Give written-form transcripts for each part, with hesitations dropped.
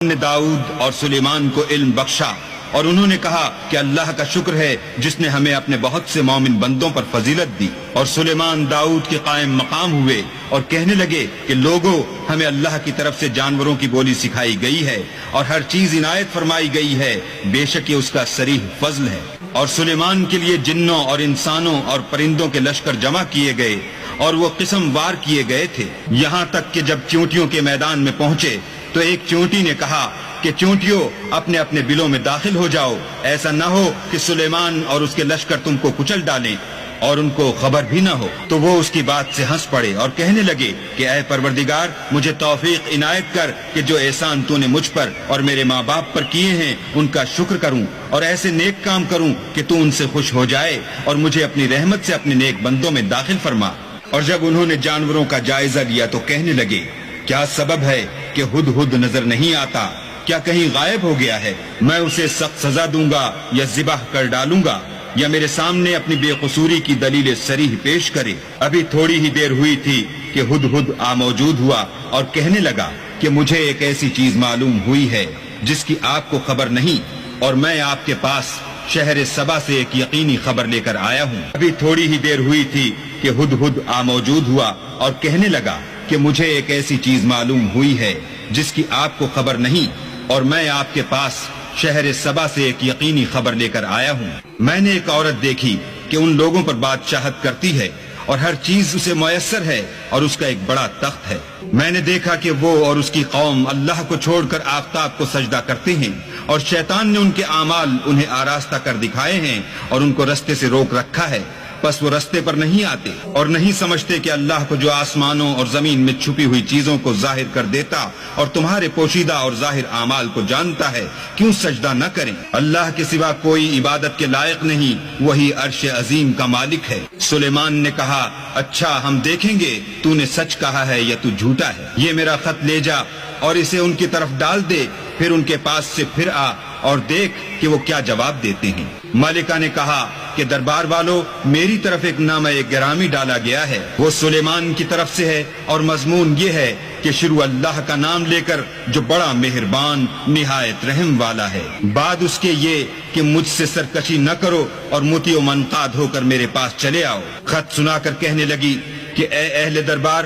نے داؤد اور سلیمان کو علم بخشا اور انہوں نے کہا کہ اللہ کا شکر ہے جس نے ہمیں اپنے بہت سے مومن بندوں پر فضیلت دی۔ اور سلیمان داؤد کے قائم مقام ہوئے اور کہنے لگے کہ لوگوں، ہمیں اللہ کی طرف سے جانوروں کی بولی سکھائی گئی ہے اور ہر چیز عنایت فرمائی گئی ہے، بے شک یہ اس کا صریح فضل ہے۔ اور سلیمان کے لیے جنوں اور انسانوں اور پرندوں کے لشکر جمع کیے گئے اور وہ قسم وار کیے گئے تھے، یہاں تک کہ جب چونٹیوں کے میدان میں پہنچے تو ایک چونٹی نے کہا کہ چونٹیوں اپنے اپنے بلوں میں داخل ہو جاؤ، ایسا نہ ہو کہ سلیمان اور اس کے لشکر تم کو کچل ڈالیں اور ان کو خبر بھی نہ ہو۔ تو وہ اس کی بات سے ہنس پڑے اور کہنے لگے کہ اے پروردگار، مجھے توفیق عنایت کر کہ جو احسان تو نے مجھ پر اور میرے ماں باپ پر کیے ہیں ان کا شکر کروں اور ایسے نیک کام کروں کہ تو ان سے خوش ہو جائے اور مجھے اپنی رحمت سے اپنے نیک بندوں میں داخل فرما۔ اور جب انہوں نے جانوروں کا جائزہ لیا تو کہنے لگے، کیا سبب ہے کہ ہدہد نظر نہیں آتا؟ کیا کہیں غائب ہو گیا ہے؟ میں اسے سخت سزا دوں گا یا ذبح کر ڈالوں گا یا میرے سامنے اپنی بے قصوری کی دلیل صریح پیش کرے۔ ابھی تھوڑی ہی دیر ہوئی تھی کہ ہدہد موجود ہوا اور کہنے لگا کہ مجھے ایک ایسی چیز معلوم ہوئی ہے جس کی آپ کو خبر نہیں، اور میں آپ کے پاس شہر سبا سے ایک یقینی خبر لے کر آیا ہوں۔ ابھی تھوڑی ہی دیر ہوئی تھی کہ ہدہد موجود ہوا اور کہنے لگا کہ مجھے ایک ایسی چیز معلوم ہوئی ہے جس کی آپ کو خبر نہیں، اور میں آپ کے پاس شہر سبا سے ایک یقینی خبر لے کر آیا ہوں۔ میں نے ایک عورت دیکھی کہ ان لوگوں پر بادشاہت کرتی ہے اور ہر چیز اسے میسر ہے اور اس کا ایک بڑا تخت ہے۔ میں نے دیکھا کہ وہ اور اس کی قوم اللہ کو چھوڑ کر آفتاب کو سجدہ کرتے ہیں، اور شیطان نے ان کے اعمال انہیں آراستہ کر دکھائے ہیں اور ان کو رستے سے روک رکھا ہے، بس وہ رستے پر نہیں آتے اور نہیں سمجھتے کہ اللہ کو جو آسمانوں اور زمین میں چھپی ہوئی چیزوں کو ظاہر کر دیتا اور تمہارے پوشیدہ اور ظاہر اعمال کو جانتا ہے، کیوں سجدہ نہ کریں؟ اللہ کے سوا کوئی عبادت کے لائق نہیں، وہی عرش عظیم کا مالک ہے۔ سلیمان نے کہا، اچھا ہم دیکھیں گے تو نے سچ کہا ہے یا تو جھوٹا ہے۔ یہ میرا خط لے جا اور اسے ان کی طرف ڈال دے، پھر ان کے پاس سے پھر آ اور دیکھ کہ وہ کیا جواب دیتے ہیں۔ ملکہ نے کہا کہ دربار والو، میری طرف ایک نامہ گرامی ڈالا گیا ہے، وہ سلیمان کی طرف سے ہے، اور مضمون یہ ہے کہ شروع اللہ کا نام لے کر جو بڑا مہربان نہایت رحم والا ہے، بعد اس کے یہ کہ مجھ سے سرکشی نہ کرو اور مطیع و منقاد ہو کر میرے پاس چلے آؤ۔ خط سنا کر کہنے لگی کہ اے اہل دربار،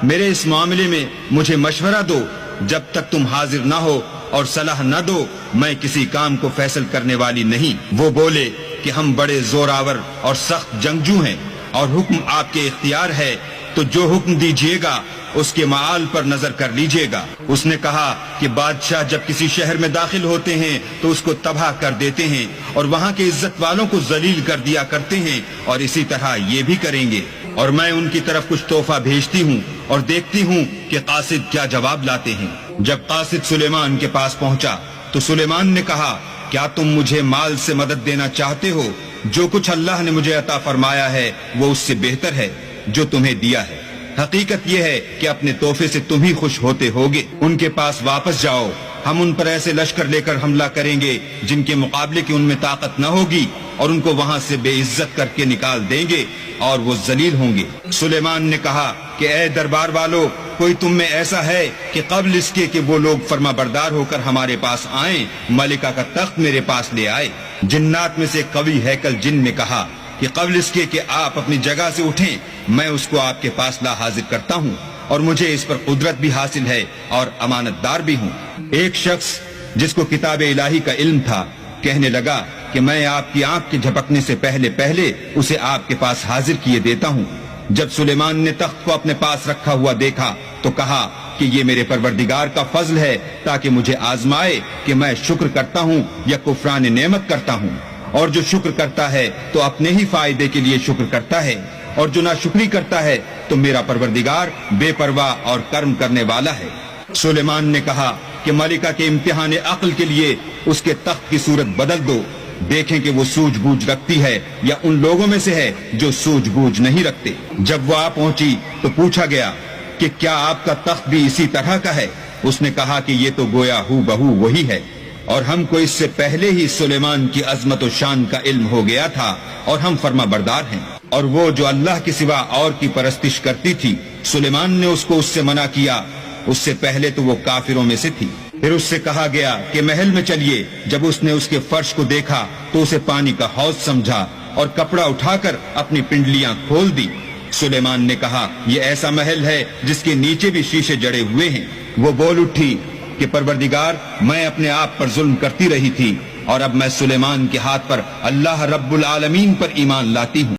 میرے اس معاملے میں مجھے مشورہ دو، جب تک تم حاضر نہ ہو اور صلاح نہ دو میں کسی کام کو فیصل کرنے والی نہیں۔ وہ بولے کہ ہم بڑے زوراور اور سخت جنگجو ہیں اور حکم آپ کے اختیار ہے، تو جو حکم دیجیے گا اس کے معال پر نظر کر لیجیے گا۔ اس نے کہا کہ بادشاہ جب کسی شہر میں داخل ہوتے ہیں تو اس کو تباہ کر دیتے ہیں اور وہاں کے عزت والوں کو ذلیل کر دیا کرتے ہیں، اور اسی طرح یہ بھی کریں گے، اور میں ان کی طرف کچھ تحفہ بھیجتی ہوں اور دیکھتی ہوں کہ قاصد کیا جواب لاتے ہیں۔ جب قاصد سلیمان کے پاس پہنچا تو سلیمان نے کہا، کیا تم مجھے مال سے مدد دینا چاہتے ہو؟ جو کچھ اللہ نے مجھے عطا فرمایا ہے وہ اس سے بہتر ہے جو تمہیں دیا ہے۔ حقیقت یہ ہے کہ اپنے تحفے سے تم ہی خوش ہوتے ہوگے۔ ان کے پاس واپس جاؤ، ہم ان پر ایسے لشکر لے کر حملہ کریں گے جن کے مقابلے کی ان میں طاقت نہ ہوگی، اور ان کو وہاں سے بے عزت کر کے نکال دیں گے اور وہ ذلیل ہوں گے۔ سلیمان نے کہا کہ اے دربار والو، کوئی تم میں ایسا ہے کہ قبل اس کے کہ وہ لوگ فرما بردار ہو کر ہمارے پاس آئیں، ملکہ کا تخت میرے پاس لے آئے؟ جنات میں سے قوی ہیکل جن نے کہا کہ قبل اس کے کہ آپ اپنی جگہ سے اٹھیں میں اس کو آپ کے پاس لا حاضر کرتا ہوں، اور مجھے اس پر قدرت بھی حاصل ہے اور امانت دار بھی ہوں۔ ایک شخص جس کو کتاب الہی کا علم تھا کہنے لگا کہ میں آپ کی آنکھ کے جھپکنے سے پہلے اسے آپ کے پاس حاضر کیے دیتا ہوں۔ جب سلیمان نے تخت کو اپنے پاس رکھا ہوا دیکھا تو کہا کہ یہ میرے پروردگار کا فضل ہے تاکہ مجھے آزمائے کہ میں شکر کرتا ہوں یا کفران نعمت کرتا ہوں، اور جو شکر کرتا ہے تو اپنے ہی فائدے کے لیے شکر کرتا ہے، اور جو ناشکری کرتا ہے تو میرا پروردگار بے پرواہ اور کرم کرنے والا ہے۔ سلیمان نے کہا کہ ملکہ کے امتحان عقل کے لیے اس کے تخت کی صورت بدل دو، دیکھیں کہ وہ سوجھ بوجھ رکھتی ہے یا ان لوگوں میں سے ہے جو سوجھ بوجھ نہیں رکھتے۔ جب وہ آ پہنچی تو پوچھا گیا کہ کیا آپ کا تخت بھی اسی طرح کا ہے؟ اس نے کہا کہ یہ تو گویا ہو بہو وہی ہے، اور ہم کو اس سے پہلے ہی سلیمان کی عظمت و شان کا علم ہو گیا تھا اور ہم فرما بردار ہیں۔ اور وہ جو اللہ کے سوا اور کی پرستش کرتی تھی، سلیمان نے اس کو اس سے منع کیا، اس سے پہلے تو وہ کافروں میں سے تھی۔ پھر اس سے کہا گیا کہ محل میں چلیے۔ جب اس نے اس کے فرش کو دیکھا تو اسے پانی کا حوض سمجھا اور کپڑا اٹھا کر اپنی پنڈلیاں کھول دی۔ سلیمان نے کہا یہ ایسا محل ہے جس کے نیچے بھی شیشے جڑے ہوئے ہیں۔ وہ بول اٹھی کہ پروردگار، میں اپنے آپ پر ظلم کرتی رہی تھی اور اب میں سلیمان کے ہاتھ پر اللہ رب العالمین پر ایمان لاتی ہوں۔